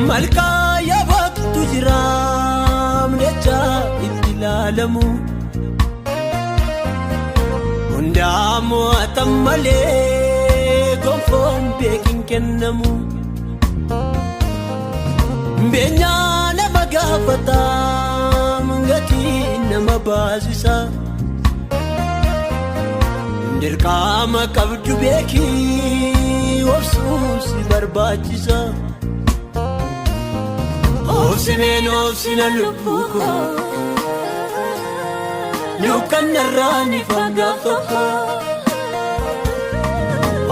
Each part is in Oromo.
Malkaya baktu jiram necha ittilalamu hundamu atammale gonfon bekin kennamu benya nama gafata mangati nama bazisa dirqama qabdu beki wafsusi barbachisa Obsinen obsinen lupuko Lukan narani fagafaka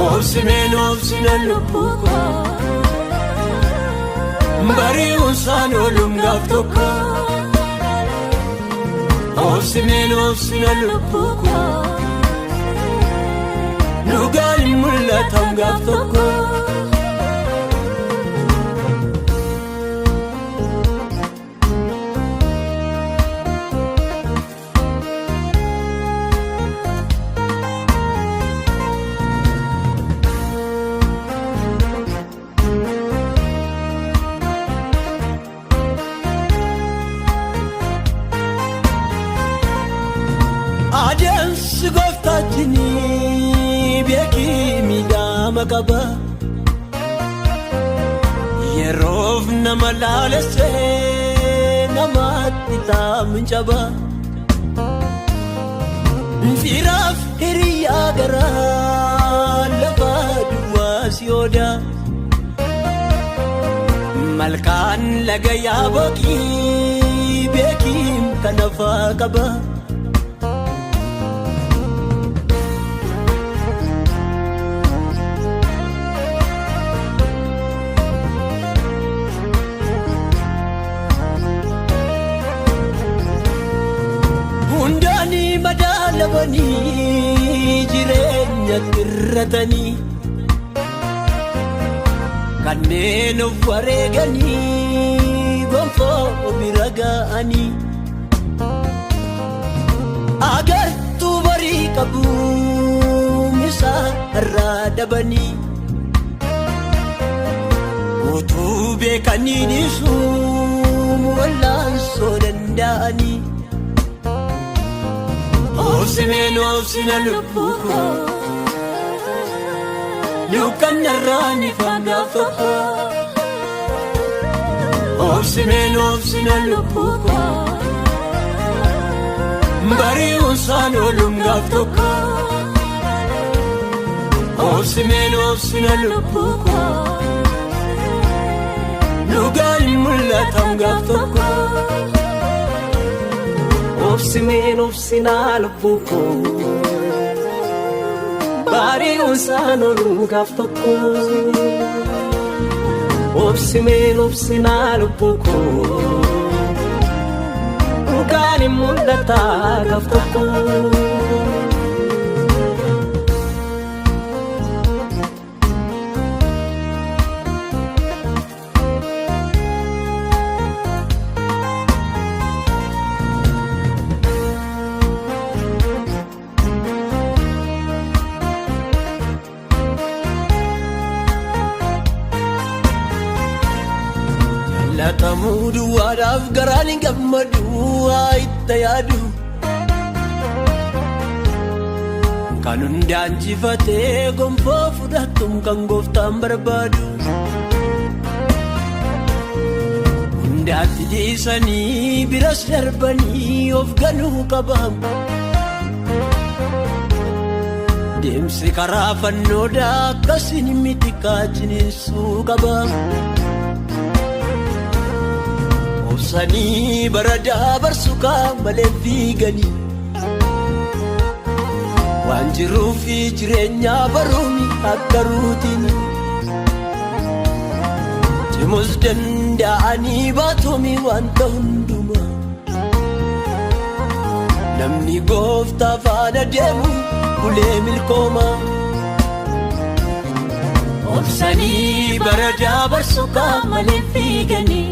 Obsinen obsinen lupuko Bari unsan olum gaftoka Obsinen obsinen lupuko Lugal mullatam gaftoka Adens goftatini beki midama kaba Yerov namalalese namatita minjaba Firaf hiriya gara lafa duwa siyoda Malkan lagaya boki bekim kanafa kaba Hundani madalabani jirenya tirratani kanneen of wareegani gonfoo biragaani agartuu barii qabu misa irraa dabani utuu beekanii dhiisuu wallaansoo danda'ani Obsinen obsinen lupuko Lukan narani fagafaka Obsinen obsinen lupuko Bari unsan olum gaftoka Obsinen obsinen lupuko Lugal mullatam gaftoka Obsinen obsina lupuko Bari unsan olum gaftoko Obsinen obsina lupuko Ugani mullata gaftoko Latamudu wadaf garani gammadu aittayadu Kanundaan jifatee gonfoo fudhatum kan gooftaan barbaadu Hundaatti dhiisanii biras darbanii of ganuu qabam Deemsi karaa fannoodhaa akkasin miti kaachiniisuu qabam Obsanii baradaa barsukaa malee fiiganii Waan jiruufi jireenyaa baruumi akka ruutini Cimus danda'anii baatumi wanta hundumaa namni gooftaa faana deemu ulee milkooma. Obsanii bara dabarsu malee fiiganii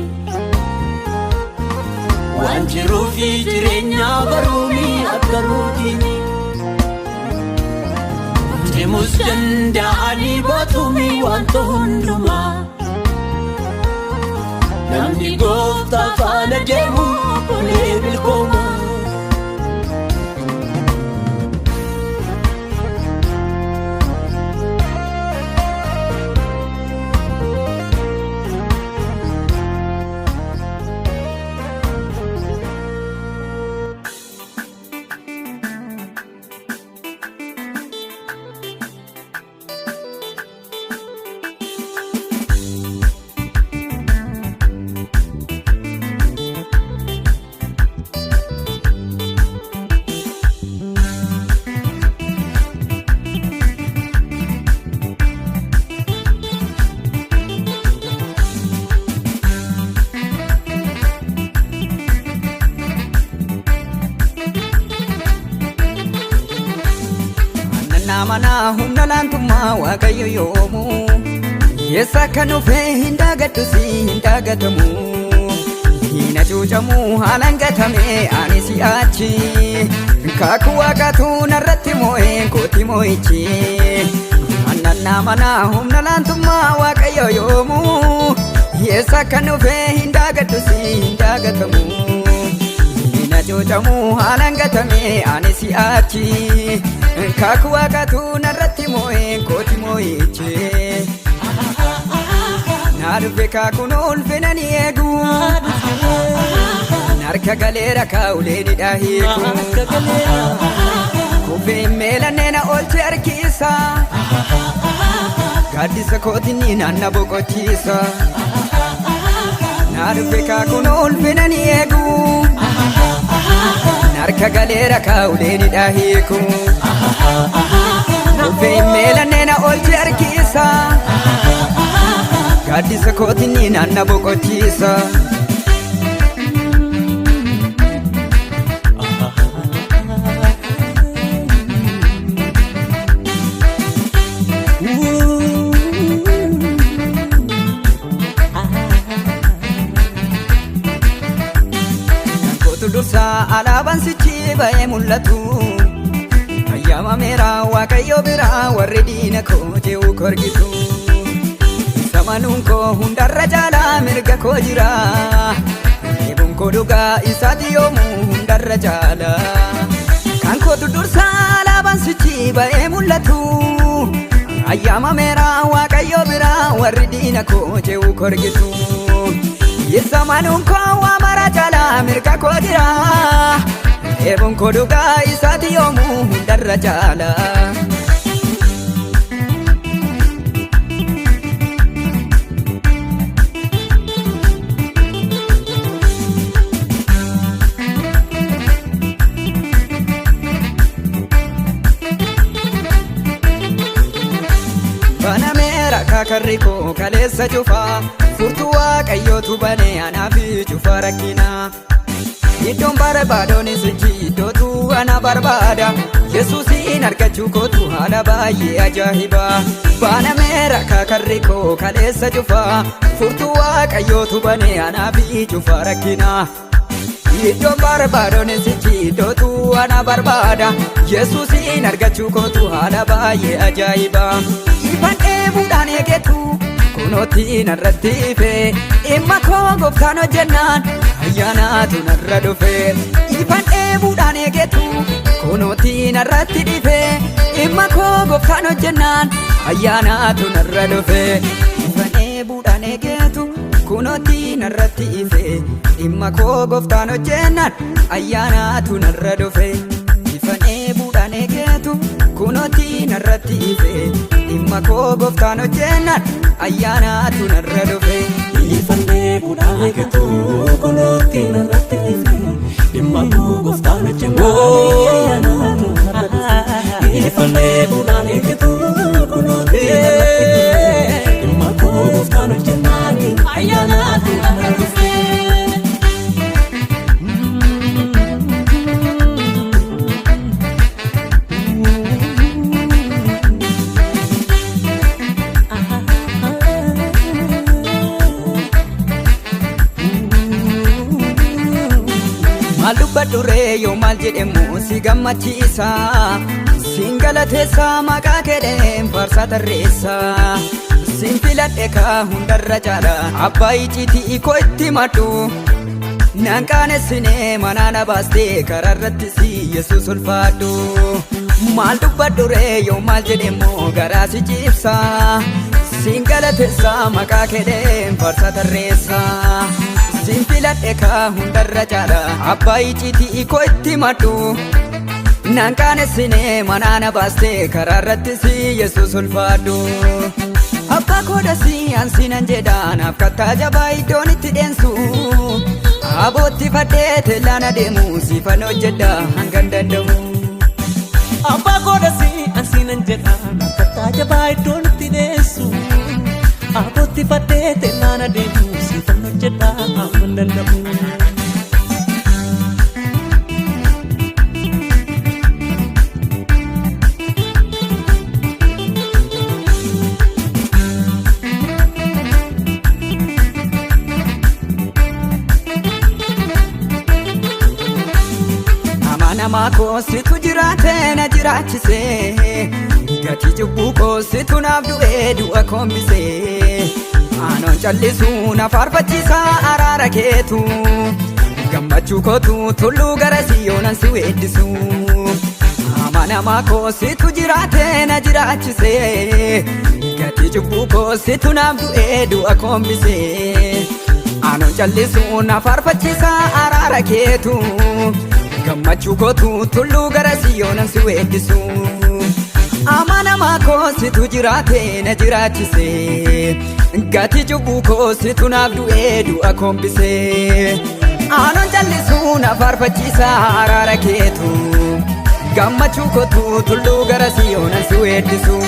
waan jiruufi jireenya baruumi akka ruutiini. Deemus danda'anii baatumi wanta hundumaa namni gooftaa faana deemu ulee milkooma. Namana humna laantummaa waaqayyo yoomu yeessa kan dhufe hin dagatusi hin dagatamu hina cuucamu haalaan gatame ani si'achi kaakuu waaqatu narratti moo'ee kooti moo'ichi. Namana humna laantummaa waaqayyo yoomu yeessa kan dhufe hin dagatusi hin dagatamu hina cuucamu haalaan gatame ani si'achi kaakuu waaqatu narratti moo'ee kooti moo'ichi. Naa dhufe kaakuun ulfinaan eegu narka galeera kaa'uleedhidha hiiku kufee meelannee na oolche harkiisa gaaddisa kootinni naanna boqochiisa. Naa dhufe kaakuun ulfinaan eegu narka galeera kaa'uleedhidha hiiku kufee meelannee na oolche harkiisa gaaddisa kootinni naanna boqochiisa. Dursa alaabaan sichi ba'ee mul'atu ayyaamameera waaqayyo biraa warri diina koo je'u korgitu. Samanuun koo hundarra caalaa mirga koo jira eebuun koo dhugaa isaati yoomuu hundarra caala. Kan kootu dursa alaabaan sichi ba'ee mul'atu ayyaamameera waaqayyo biraa warri diina koo je'u korgitu. Samanuun koo waa mara caalaa mirga koo jira eebuun koo dhugaa isaati yoomuu hundarra caala. Banameera kaakarri koo kaleessa cufaa furtuu waaqayyootu banee anaafi cufa rakkina. Iddoon barbaadonis iddootu ana barbaada Yesuusin argachuu kootu haala baay'ee ajaa'iba. Banameera kaakarri koo kaleessa cufaa furtuu waaqayyootu banee anaafi cufa rakkina. Iddoon barbaadonis iddootu ana barbaada Yesuusin argachuu kootu haala baay'ee ajaa'iba. Ifaan dheebuudhaan eegetu kunooti narratti ife dhimma koo gooftaan hojjennaan ayyaanaatu narra dhufe. Ifaan dheebuudhaan eegetu kunooti narratti ife dhimma koo gooftaan hojjennaan ayyaanaatu narra dhufe. Ifaan dheebuudhaan eegetu kunooti narratti ife dhimma koo gooftaan hojjennaan ayyaanaatu narra dhufe. Ifaan dheebuudhaan eegetu kunooti narratti ife dhimma koo gooftaan hojjennaan ayyaanaatu narra dhufe. Ifaan dheebuudhaan eegetu kunooti narratti ife dhimma koo gooftaan hojjennaan ayyaanaatu narra dhufe. Ifaan dheebuudhaan eegetu kunooti narratti ife dhimma koo gooftaan hojjennaan ayyaanaatu narra dhufe. dubbadhu ree yoo maal jedhemu si gammachiisa siin galateessa maqaa keetiin faarsaa tarreessa siin filadhe kaa hundarra caala abbaa icciitii koo itti madhu nan qaanessine manaa na baastee karaarratti si Yesuus ulfaadhu maal dubbadhu ree yoo maal jedhemu garaa si ciibsa siin galateessa maqaa keetiin faarsaa tarreessa siin filadhe kaa hundarra caala abbaa icciitii koo itti madhu nan qaanessine manaa na baastee karaarratti si Yesuus ulfaadhu abbaa koodhasi ansiinan jedha naaf kattaa jabaa iddoon itti dheensu abootti fadhee teellaan adeemu siifan hojjedha hangan danda'u abbaa koodhasi ansiinan jedha naaf kattaa jabaa iddoon itti dheensu abootti fadhee teellaan adeemu siifan hojjedha hangan danda'u namaa koo situ jiraate na jiraachise gatii cubbuu koo situ naaf du'ee du'a koombise anoon callisu na faarfachiisa araara keetu gammachuu kootu tulluu gara Siyoonan si weeddisu ama namaa koo situ jiraate na jiraachise gatii cubbuu koo situ naaf du'ee du'a koombise anoon callisu na faarfachiisa araara keetu gammachuu kootu tulluu gara Siyoonan si weeddisu ama namaa koo situ jiraate na jiraachise gatii cubbuu koo situ naaf du'ee du'a koombise anoon callisu na faarfachiisa araara keetu gammachuu kootu tulluu gara Siyoonan si weeddisu